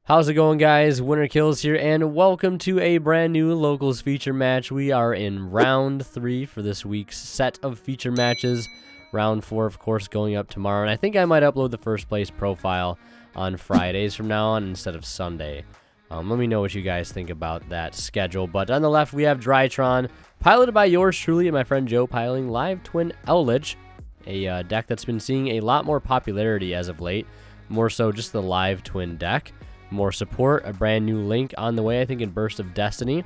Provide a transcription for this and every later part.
How's it going, guys? Winner Kills here, and welcome to a brand new Locals feature match. We are in round 3 for this week's set of feature matches. Round 4, of course, going up tomorrow, and I think I might upload the first place profile on Fridays from now on instead of Sunday. Let me know what you guys think about that schedule. But on the left, we have Drytron, piloted by yours truly and my friend Joe, piloting Live Twin Eldlich, a deck that's been seeing a lot more popularity as of late, more so just the Live Twin deck. More support, a brand new link on the way, I think, in Burst of Destiny.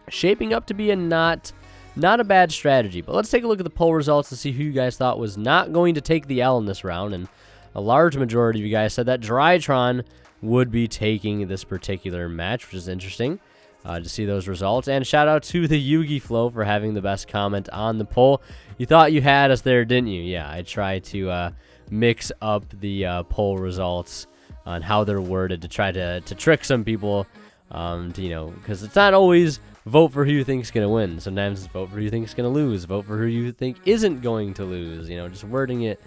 Shaping up to be a not a bad strategy. But let's take a look at the poll results to see who you guys thought was not going to take the L in this round. And a large majority of you guys said that Drytron would be taking this particular match, which is interesting to see those results. And shout out to the Yugi Flow for having the best comment on the poll. You thought you had us there, didn't you? Yeah, I tried to mix up the poll results on how they're worded to try to trick some people, because it's not always vote for who you think's going to win. Sometimes it's vote for who you think's going to lose, vote for who you think isn't going to lose, just wording it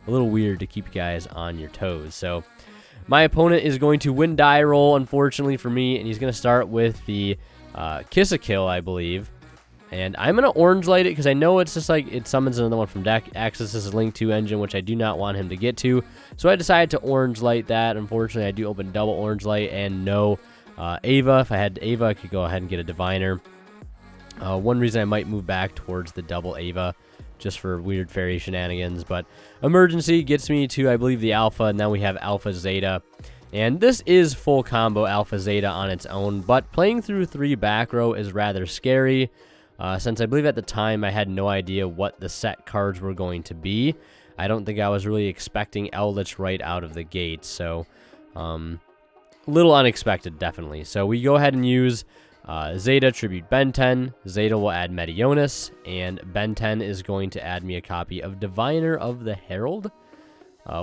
a little weird to keep you guys on your toes. So my opponent is going to win die roll, unfortunately for me, and he's going to start with the Kiss a Kill, I believe. And I'm going to orange light it because I know it's just like it summons another one from deck, accesses a Link 2 engine, which I do not want him to get to. So I decided to orange light that. Unfortunately, I do open double orange light and no Ava. If I had Ava, I could go ahead and get a Diviner. One reason I might move back towards the double Ava just for weird fairy shenanigans. But Emergency gets me to, I believe, the Alpha, and now we have Alpha Zeta. And this is full combo Alpha Zeta on its own, but playing through 3 back row is rather scary. Since I believe at the time I had no idea what the set cards were going to be. I don't think I was really expecting Eldlich right out of the gate, so little unexpected, definitely. So we go ahead and use Zeta Tribute Ben 10. Zeta will add Meteonis, and Ben 10 is going to add me a copy of Diviner of the Herald,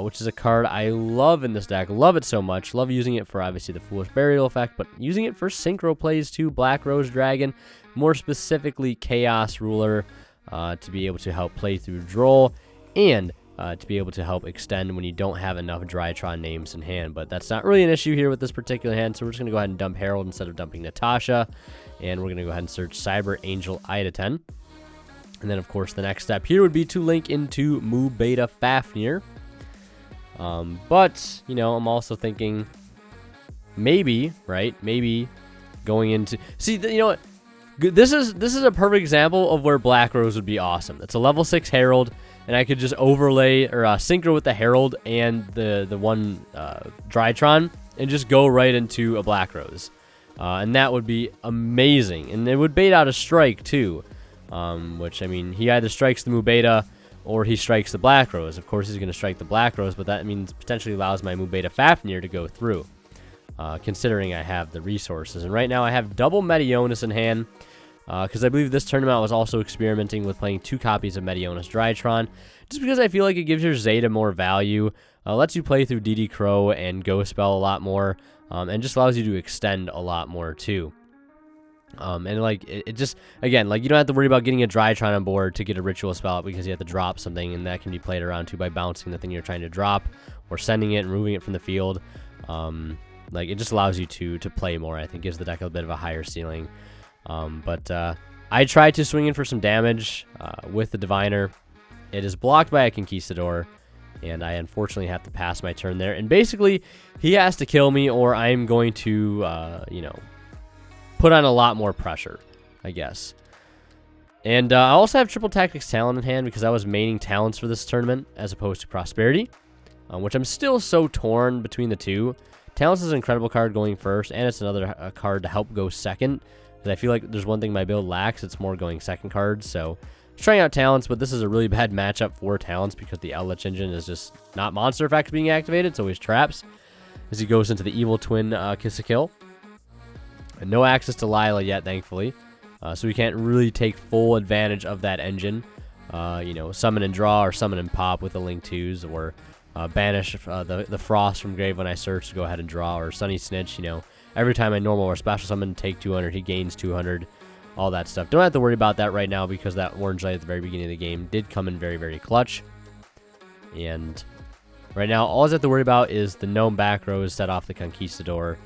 which is a card I love in this deck. Love it so much. Love using it for, obviously, the Foolish Burial effect, but using it for synchro plays too. Black Rose Dragon, more specifically Chaos Ruler, to be able to help play through Droll, and to be able to help extend when you don't have enough Drytron names in hand. But that's not really an issue here with this particular hand, so we're just going to go ahead and dump Herald instead of dumping Natasha, and we're going to go ahead and search Cyber Angel Ida 10. And then, of course, the next step here would be to link into Mu Beta Fafnir. But, I'm also thinking maybe, right? Maybe going into... See, you know what? This is a perfect example of where Black Rose would be awesome. It's a level 6 Herald, and I could just overlay or synchro with the Herald and the one Drytron and just go right into a Black Rose. And that would be amazing. And it would bait out a strike, too. Which, I mean, he either strikes the Mu Beta or he strikes the Black Rose. Of course, he's going to strike the Black Rose, but that means potentially allows my Mu Beta Fafnir to go through, considering I have the resources. And right now I have double Meteonis in hand, because I believe this tournament I was also experimenting with playing 2 copies of Meteonis Drytron, just because I feel like it gives your Zeta more value, lets you play through DD Crow and Ghost Spell a lot more, and just allows you to extend a lot more too. And like it just, again, like you don't have to worry about getting a Drytron on board to get a ritual spell because you have to drop something, and that can be played around too by bouncing the thing you're trying to drop or sending it and removing it from the field. Like it just allows you to play more. I think gives the deck a bit of a higher ceiling. But I tried to swing in for some damage with the Diviner. It is blocked by a Conquistador, and I unfortunately have to pass my turn there. And basically, he has to kill me, or I'm going to put on a lot more pressure, I guess. And I also have Triple Tactics Talent in hand because I was maining Talents for this tournament as opposed to Prosperity, which I'm still so torn between the two. Talents is an incredible card going first, and it's another card to help go second. Because I feel like there's one thing my build lacks, it's more going second cards. So trying out Talents, but this is a really bad matchup for Talents because the Eldlich engine is just not monster effects being activated. It's always traps as he goes into the Evil Twin Kiss a Kill. And no access to Lila yet, thankfully. So we can't really take full advantage of that engine. Summon and draw or summon and pop with the Link 2s, or banish the Frost from grave when I search to go ahead and draw, or Sunny Snitch, every time I normal or special summon, take 200, he gains 200, all that stuff. Don't have to worry about that right now because that orange light at the very beginning of the game did come in very, very clutch. And Right now, all I have to worry about is the gnome back row set off the Conquistador.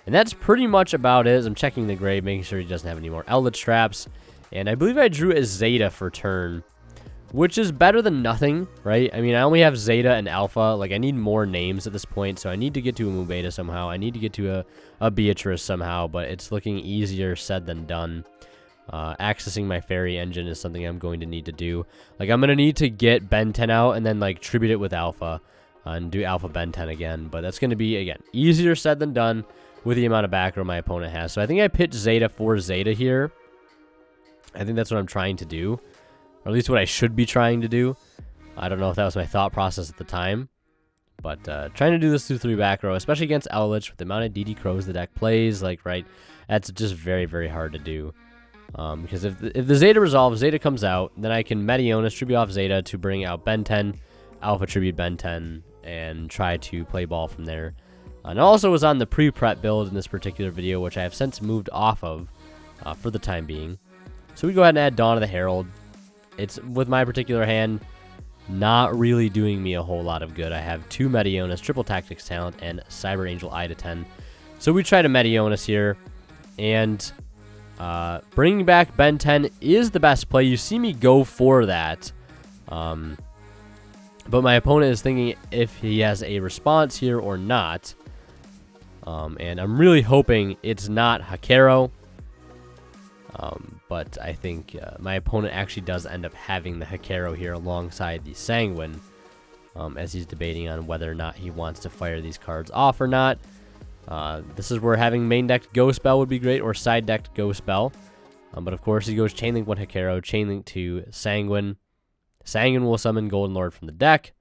And that's pretty much about it. I'm checking the grave, making sure he doesn't have any more Eldlich traps. And I believe I drew a Zeta for turn, which is better than nothing, right? I mean, I only have Zeta and Alpha. Like, I need more names at this point, so I need to get to a Mubeta somehow. I need to get to a Beatrice somehow, but it's looking easier said than done. Accessing my fairy engine is something I'm going to need to do. Like, I'm going to need to get Ben 10 out and then, like, tribute it with Alpha and do Alpha Ben 10 again. But that's going to be, again, easier said than done with the amount of back row my opponent has. So I think I pitched Zeta for Zeta here. I think that's what I'm trying to do. Or at least what I should be trying to do. I don't know if that was my thought process at the time. But trying to do this through 3 back row, especially against Eldlich with the amount of DD Crows the deck plays, like, right, that's just very, very hard to do. Because if the Zeta resolves, Zeta comes out, then I can Meteonis, tribute off Zeta to bring out Ben 10, Alpha tribute Ben 10, and try to play ball from there. And I also was on the pre-prep build in this particular video, which I have since moved off of for the time being. So we go ahead and add Dawn of the Herald. It's, with my particular hand, not really doing me a whole lot of good. I have 2 Meteonis, triple Tactics Talent, and Cyber Angel Eye to 10. So we try to Meteonis here, and bringing back Ben 10 is the best play. You see me go for that, but my opponent is thinking if he has a response here or not, and I'm really hoping it's not Hakero. But I think my opponent actually does end up having the Hakero here alongside the Sanguine, as he's debating on whether or not he wants to fire these cards off or not. This is where having main decked Ghost Bell would be great, or side decked Ghost Bell. But of course, he goes Chainlink 1 Hakero, Chainlink 2 Sanguine. Sanguine will summon Golden Lord from the deck.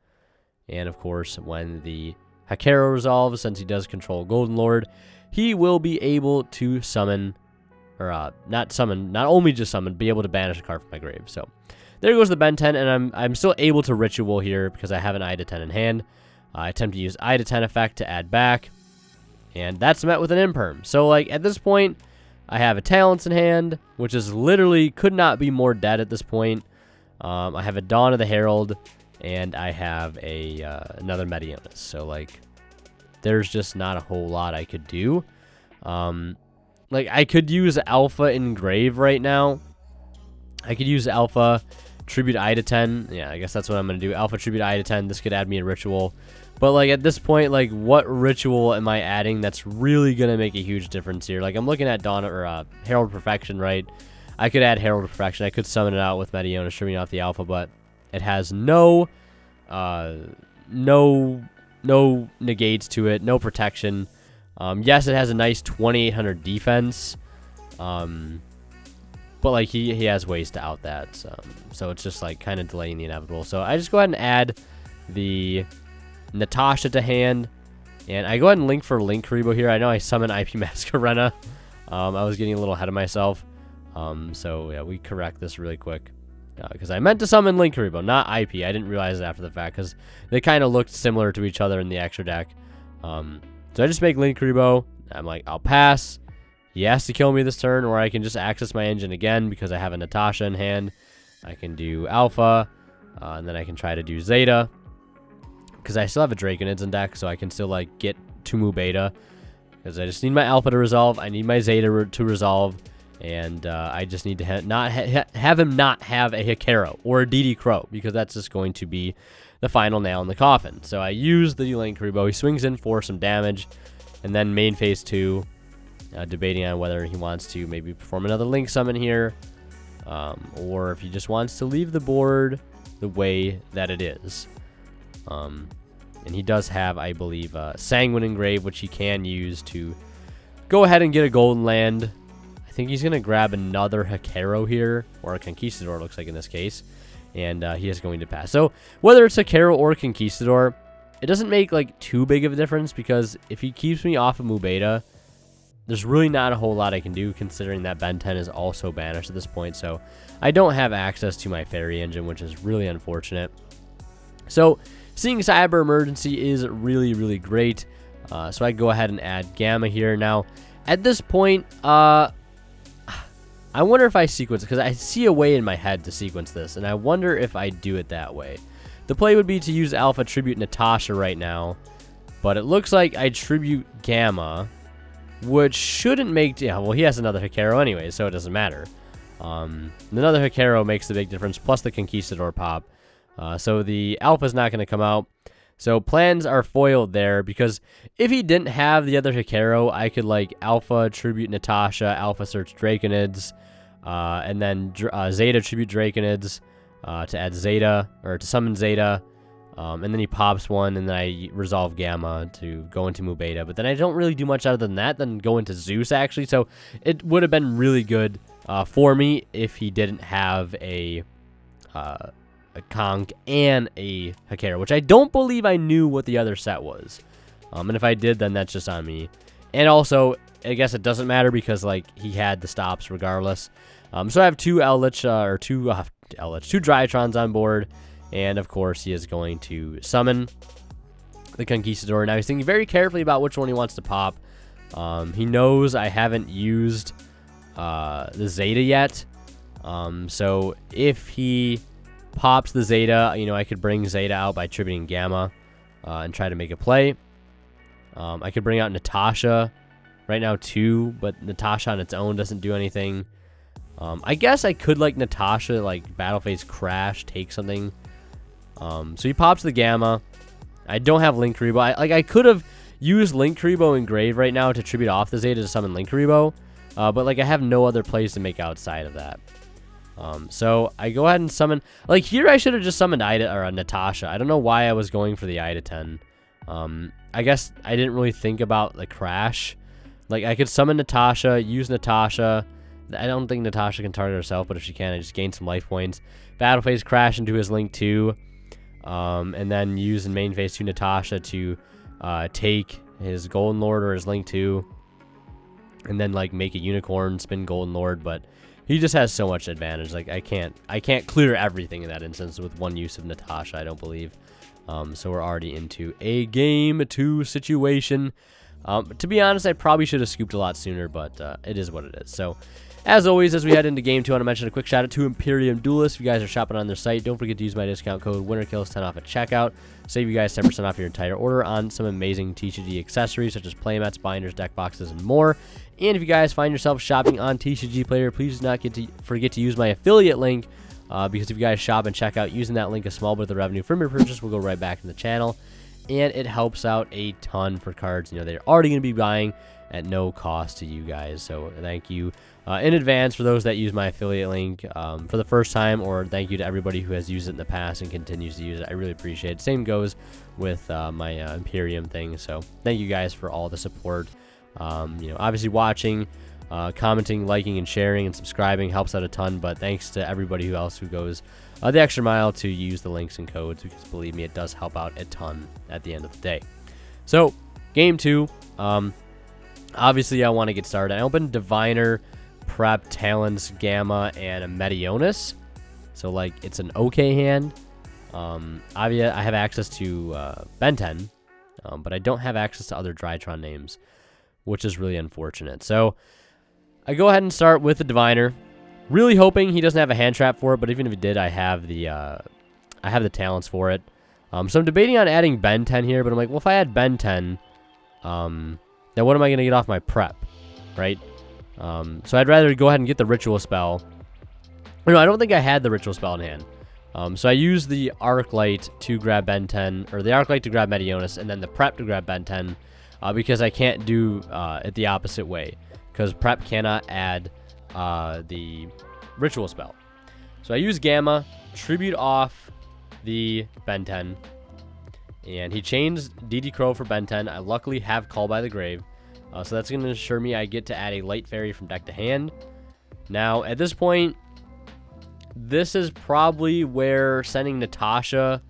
And of course, when the Hakero resolves, since he does control Golden Lord, he will be able to summon, or not only just summon, be able to banish a card from my grave. So there goes the Ben 10, and I'm still able to ritual here because I have an Eye to 10 in hand. I attempt to use Eye to 10 effect to add back, and that's met with an imperm. So like at this point, I have a Talents in hand, which is literally could not be more dead at this point. I have a Dawn of the Herald, and I have a another Meteonis. So like, there's just not a whole lot I could do. Like, I could use Alpha Engrave right now. I could use Alpha Tribute Eye to 10. Yeah, I guess that's what I'm going to do. Alpha Tribute Eye to 10. This could add me a ritual. But, like, at this point, like, what ritual am I adding that's really going to make a huge difference here? Like, I'm looking at Dawn, or Herald Perfection, right? I could add Herald Perfection. I could summon it out with Meteonis, trimming off the Alpha, but it has no negates to it, no protection. Yes, it has a nice 2800 defense, but like he has ways to out that, so it's just like kind of delaying the inevitable. So I just go ahead and add the Natasha to hand, and I go ahead and link for Link Karibo here. I know I summon IP Masquerena. I was getting a little ahead of myself, so yeah, we correct this really quick. Because I meant to summon Link Karibo, not IP. I didn't realize it after the fact because they kind of looked similar to each other in the extra deck. So I just make Link Karibo. I'm like, I'll pass. He has to kill me this turn, or I can just access my engine again because I have a Natasha in hand. I can do Alpha, and then I can try to do Zeta because I still have a Draconids in deck, so I can still like get to Mubeta because I just need my Alpha to resolve. I need my Zeta to resolve. And I just need to have him not have a Hakero or a DD Crow, because that's just going to be the final nail in the coffin. So I use the Link Karibo. He swings in for some damage, and then main phase 2, debating on whether he wants to maybe perform another Link summon here, or if he just wants to leave the board the way that it is. And he does have, I believe, Sanguine Engrave, which he can use to go ahead and get a Golden Land. I think he's going to grab another Hakero here, or a Conquistador, looks like in this case, and he is going to pass. So whether it's Hakero or Conquistador, it doesn't make like too big of a difference, because if he keeps me off of Mubeta, there's really not a whole lot I can do, considering that Ben 10 is also banished at this point. So I don't have access to my fairy engine, which is really unfortunate. So seeing Cyber Emergency is really, really great. So I go ahead and add Gamma here. Now, at this point, I wonder if I sequence, because I see a way in my head to sequence this, and I wonder if I do it that way. the play would be to use Alpha Tribute Natasha right now, but it looks like I Tribute Gamma, which shouldn't make... Yeah, well, he has another Hikaru anyway, so it doesn't matter. Another Hikaru makes the big difference, plus the Conquistador pop. So the Alpha's not going to come out. So plans are foiled there, because if he didn't have the other Hikaru, I could, like, Alpha Tribute Natasha, Alpha Search Draconids, and then Zeta Tribute Draconids to add Zeta, or to summon Zeta. And then he pops one, and then I resolve Gamma to go into Mu Beta. But then I don't really do much other than that, than go into Zeus, actually. So it would have been really good for me if he didn't have a Conk and a Hikaru, which I don't believe I knew what the other set was. And if I did, then that's just on me. And also, I guess it doesn't matter because, like, he had the stops regardless. So I have two Eldlich, two Drytrons on board. And, of course, he is going to summon the Conquistador. Now, he's thinking very carefully about which one he wants to pop. He knows I haven't used the Zeta yet. So if he pops the Zeta, you know, I could bring Zeta out by tributing Gamma and try to make a play. I could bring out Natasha right now, too, but Natasha on its own doesn't do anything. I guess I could, like, Natasha, like, Battle Phase Crash, take something. So he pops the Gamma. I don't have Link Rebo. I could have used Link Rebo in Grave right now to tribute off the Zeta to summon Link Rebo. But, like, I have no other plays to make outside of that. So I go ahead and summon. Like, here I should have just summoned Ida or Natasha. I don't know why I was going for the Ida 10. I guess I didn't really think about the Crash. Like, I could summon Natasha, use Natasha. I don't think Natasha can target herself, but if she can, I just gain some life points. Battle Phase Crash into his Link 2. And then use in main phase 2 Natasha to take his Golden Lord or his Link 2. And then, like, make a Unicorn, spin Golden Lord, but he just has so much advantage. Like, I can't clear everything in that instance with one use of Natasha, I don't believe. So we're already into a Game 2 situation. To be honest, I probably should have scooped a lot sooner, but it is what it is. So, as always, as we head into Game 2, I want to mention a quick shout out to Imperium Duelists. If you guys are shopping on their site, don't forget to use my discount code WinnerKills10 off at checkout. Save you guys 10% off your entire order on some amazing TCG accessories such as playmats, binders, deck boxes, and more. And if you guys find yourself shopping on TCG Player, please do not forget to use my affiliate link, because if you guys shop and check out using that link, a small bit of the revenue from your purchase will go right back in the channel, and it helps out a ton for cards. You know, they're already going to be buying at no cost to you guys, so thank you in advance for those that use my affiliate link for the first time, or thank you to everybody who has used it in the past and continues to use it. I really appreciate it. Same goes with my Imperium thing, so thank you guys for all the support. You know, obviously watching, commenting, liking, and sharing, and subscribing helps out a ton, but thanks to everybody else who goes the extra mile to use the links and codes, because believe me, it does help out a ton at the end of the day. So, Game 2, obviously I want to get started. I opened Diviner, Prep, Talons, Gamma, and a Meteonis, so, like, it's an okay hand. I have access to Ben 10, but I don't have access to other Drytron names, which is really unfortunate. So I go ahead and start with the Diviner, really hoping he doesn't have a hand trap for it, but even if he did, I have the talents for it. So I'm debating on adding Ben 10 here, but I'm like, well, if I add Ben 10, then what am I going to get off my prep, right? So I'd rather go ahead and get the Ritual Spell. No, I don't think I had the Ritual Spell in hand. So I used the Arc Light to grab Ben 10, or the Arc Light to grab Meteonis, and then the Prep to grab Ben 10, because I can't do it the opposite way, because Prep cannot add the Ritual Spell. So I use Gamma, tribute off the Ben 10, and he chains DD Crow for Ben 10. I luckily have Call by the Grave, so that's going to ensure me I get to add a Light Fairy from deck to hand. Now, at this point, this is probably where sending Natasha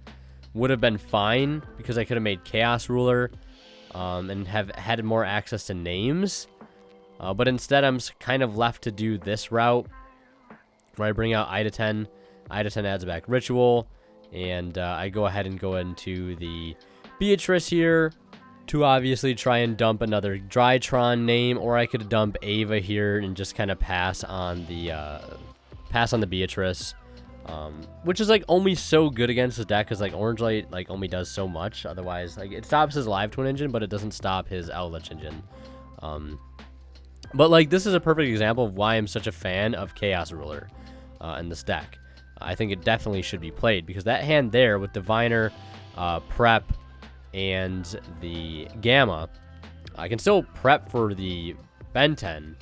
would have been fine, because I could have made Chaos Ruler and have had more access to names. But instead, I'm kind of left to do this route, where I bring out Ida 10. Ida 10 adds back Ritual, and I go ahead and go into the Beatrice here to obviously try and dump another Drytron name, or I could dump Ava here and just kind of pass on the Beatrice. which is like only so good against his deck because like Orange Light like only does so much. Otherwise, like it stops his Live Twin engine, but it doesn't stop his Eldlich engine. But like this is a perfect example of why I'm such a fan of Chaos Ruler in this deck. I think it definitely should be played because that hand there with Diviner, Prep, and the Gamma, I can still prep for the Ben 10,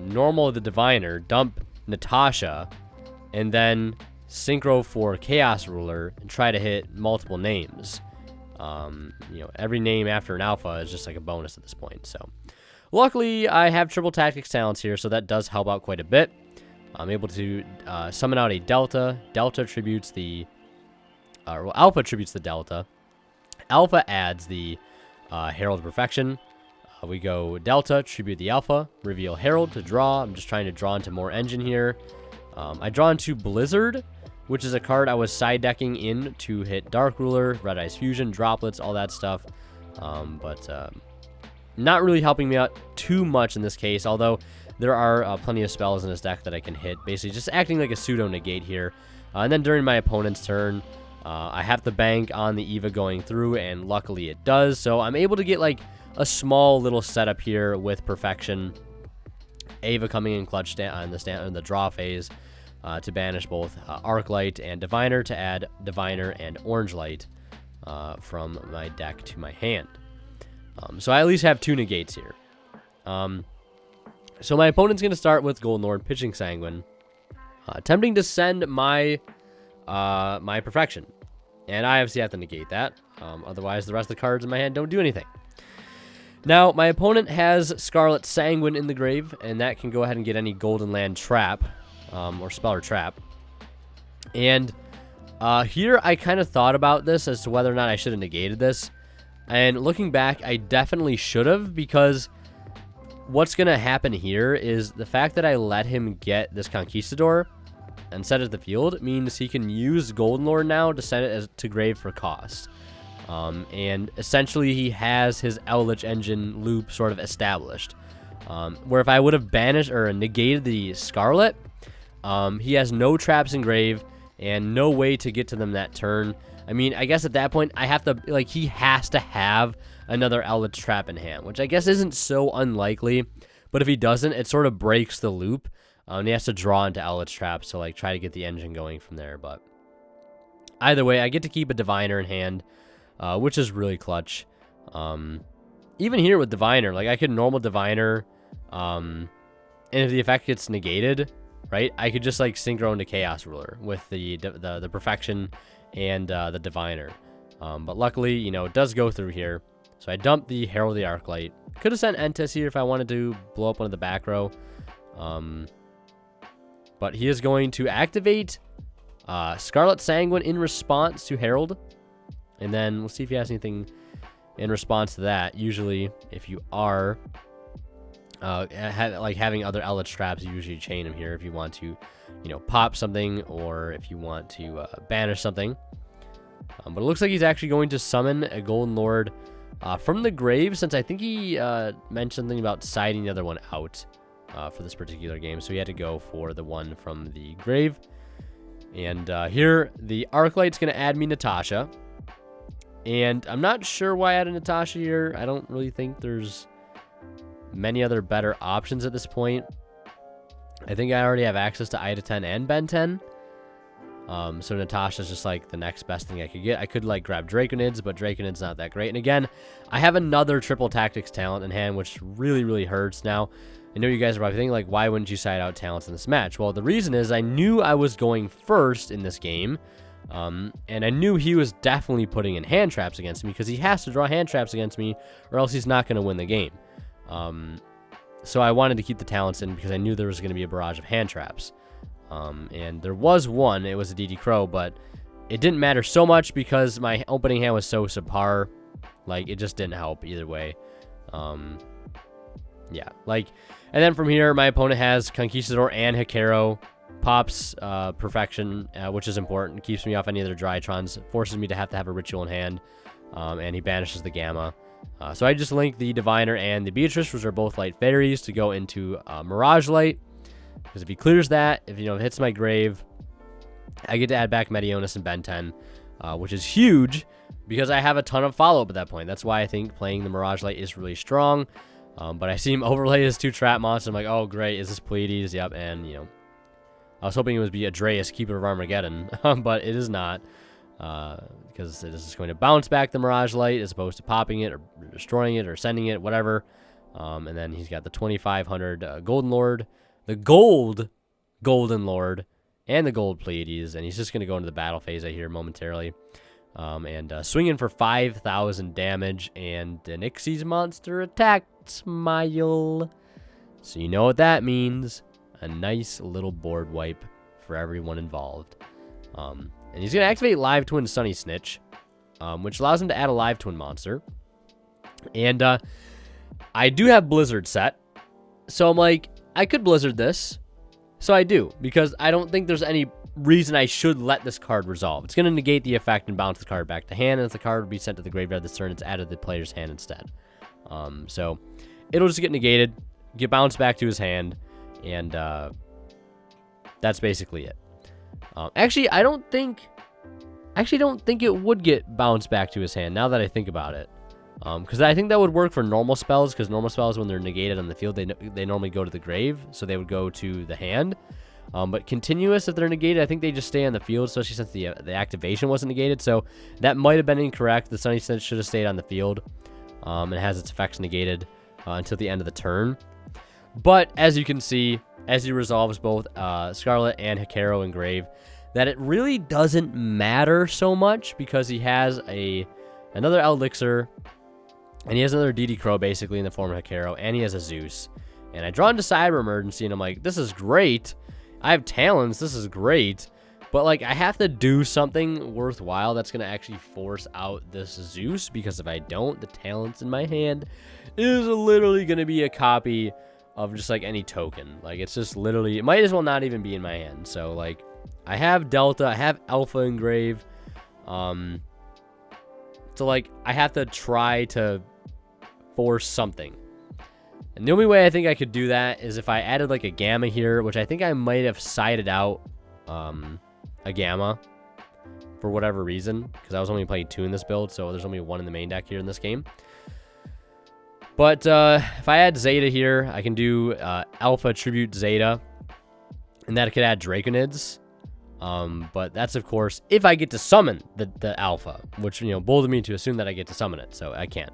normal the Diviner, dump Natasha, and then synchro for Chaos Ruler and try to hit multiple names. You know, every name after an alpha is just like a bonus at this point. So luckily I have triple tactics talents here, so that does help out quite a bit. I'm able to summon out a Delta. Delta tributes the well, Alpha tributes the Delta. Alpha adds the Herald of Perfection. We go Delta, tribute the Alpha, reveal Herald to draw. I'm just trying to draw into more engine here. I draw into Blizzard, which is a card I was side decking in to hit Dark Ruler, Red Eyes Fusion, Droplets, all that stuff. But not really helping me out too much in this case, although there are plenty of spells in this deck that I can hit, basically just acting like a pseudo negate here. And then during my opponent's turn, I have the bank on the Eva going through, and luckily it does. So I'm able to get like a small little setup here with Perfection. Eva coming in clutch in the draw phase to banish both Arc Light and Diviner to add Diviner and Orange Light from my deck to my hand. So I at least have 2 negates here. So my opponent's going to start with Golden Lord pitching Sanguine, attempting to send my my Perfection. And I obviously have to negate that. Otherwise, the rest of the cards in my hand don't do anything. Now, my opponent has Scarlet Sanguine in the grave, and that can go ahead and get any Golden Land trap, or spell or trap. And here I kind of thought about this as to whether or not I should have negated this. And looking back, I definitely should have, because what's going to happen here is the fact that I let him get this Conquistador and set it at the field means he can use Golden Lord now to send it to grave for cost. And essentially he has his Eldlich engine loop sort of established. Where if I would have banished or negated the Scarlet, he has no traps in grave and no way to get to them that turn. I mean, I guess at that point I have to, like, he has to have another Eldlich trap in hand, which I guess isn't so unlikely. But if he doesn't, it sort of breaks the loop. And he has to draw into Eldlich traps to like try to get the engine going from there. But either way, I get to keep a Diviner in hand, which is really clutch. Even here with Diviner, like I could normal Diviner, and if the effect gets negated, right, I could just like synchro into Chaos Ruler with the Perfection and the Diviner. But luckily, you know, it does go through here. So I dumped the Herald of the Arclight. Could have sent Entis here if I wanted to blow up one of the back row. But he is going to activate Scarlet Sanguine in response to Herald. And then we'll see if he has anything in response to that. Usually, if you are having other Eldlich traps, you usually chain them here if you want to, you know, pop something or if you want to banish something. But it looks like he's actually going to summon a Golden Lord from the grave, since I think he mentioned something about siding the other one out for this particular game. So he had to go for the one from the grave. And here, the Arclight's going to add me Natasha. And I'm not sure why I added Natasha here. I don't really think there's many other better options at this point. I think I already have access to Ida 10 and Ben 10. So Natasha's just like the next best thing I could get. I could like grab Draconids, but Draconid's not that great. And again, I have another triple tactics talent in hand, which really, really hurts. Now, I know you guys are probably thinking, like, why wouldn't you side out talents in this match? Well, the reason is I knew I was going first in this game. And I knew he was definitely putting in hand traps against me because he has to draw hand traps against me or else he's not going to win the game. So I wanted to keep the talents in because I knew there was going to be a barrage of hand traps. And there was one, it was a DD Crow, but it didn't matter so much because my opening hand was so subpar. Like, it just didn't help either way. Yeah, like, and then from here, my opponent has Conquistador and Hikaro, pops Perfection, which is important, keeps me off any of their Drytrons, forces me to have a ritual in hand, and he banishes the Gamma. So I just link the Diviner and the Beatrice, which are both light fairies, to go into Mirage Light, because if he clears that, if, you know, it hits my grave, I get to add back Medionis and Ben 10, which is huge because I have a ton of follow-up at that point. That's why I think playing the Mirage Light is really strong. But I see him overlay his 2 trap monsters. I'm like, oh, great. Is this Pleiades? Yep. And, you know, I was hoping it would be Atreus, Keeper of Armageddon, but it is not. Because it is just going to bounce back the Mirage Light as opposed to popping it or destroying it or sending it, whatever. And then he's got the 2500 Golden Lord, the Golden Lord, and the Gold Pleiades. And he's just going to go into the battle phase I hear momentarily. And swinging for 5,000 damage. And the Nixi's monster attacked. Smile. So you know what that means. A nice little board wipe for everyone involved. And he's going to activate Live Twin Sunny Snitch, which allows him to add a Live Twin monster. And I do have Blizzard set. So I'm like, I could Blizzard this. So I do, because I don't think there's any reason I should let this card resolve. It's going to negate the effect and bounce the card back to hand. And if the card would be sent to the graveyard this turn, it's added to the player's hand instead. So it'll just get negated, get bounced back to his hand. And that's basically it. Actually, I don't think it would get bounced back to his hand now that I think about it. Because I think that would work for normal spells, because normal spells, when they're negated on the field, they normally go to the grave, so they would go to the hand. But continuous, if they're negated, I think they just stay on the field, especially since the activation wasn't negated. So that might have been incorrect. The Sunny Snitch should have stayed on the field. And has its effects negated until the end of the turn. But as you can see, as he resolves both Scarlet and Hekaro in grave, that it really doesn't matter so much because he has another Eldlich, and he has another DD Crow basically in the form of Hekaro, and he has a Zeus. And I draw into Cyber Emergency, and I'm like, this is great. I have talents. This is great. But, like, I have to do something worthwhile that's going to actually force out this Zeus, because if I don't, the talents in my hand is literally going to be a copy of just, like, any token. Like, it's just literally, it might as well not even be in my hand. So, like, I have Delta, I have Alpha in grave. So, like, I have to try to force something. And the only way I think I could do that is if I added, like, a Gamma here, which I think I might have sided out a Gamma for whatever reason, because I was only playing 2 in this build, so there's only 1 in the main deck here in this game. But if I add Zeta here, I can do Alpha Tribute Zeta, and that could add Draconids. But that's, of course, if I get to summon the Alpha, which, you know, bolded me to assume that I get to summon it, so I can't.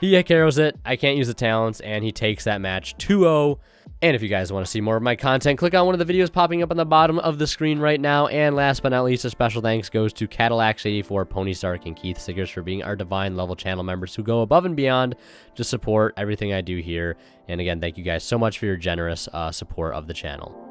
He Hekaros it, I can't use the talents, and he takes that match 2-0. And if you guys want to see more of my content, click on one of the videos popping up on the bottom of the screen right now. And last but not least, a special thanks goes to Cadillacs84, Pony Stark, and Keith Siggers for being our Divine level channel members who go above and beyond to support everything I do here. And again, thank you guys so much for your generous support of the channel.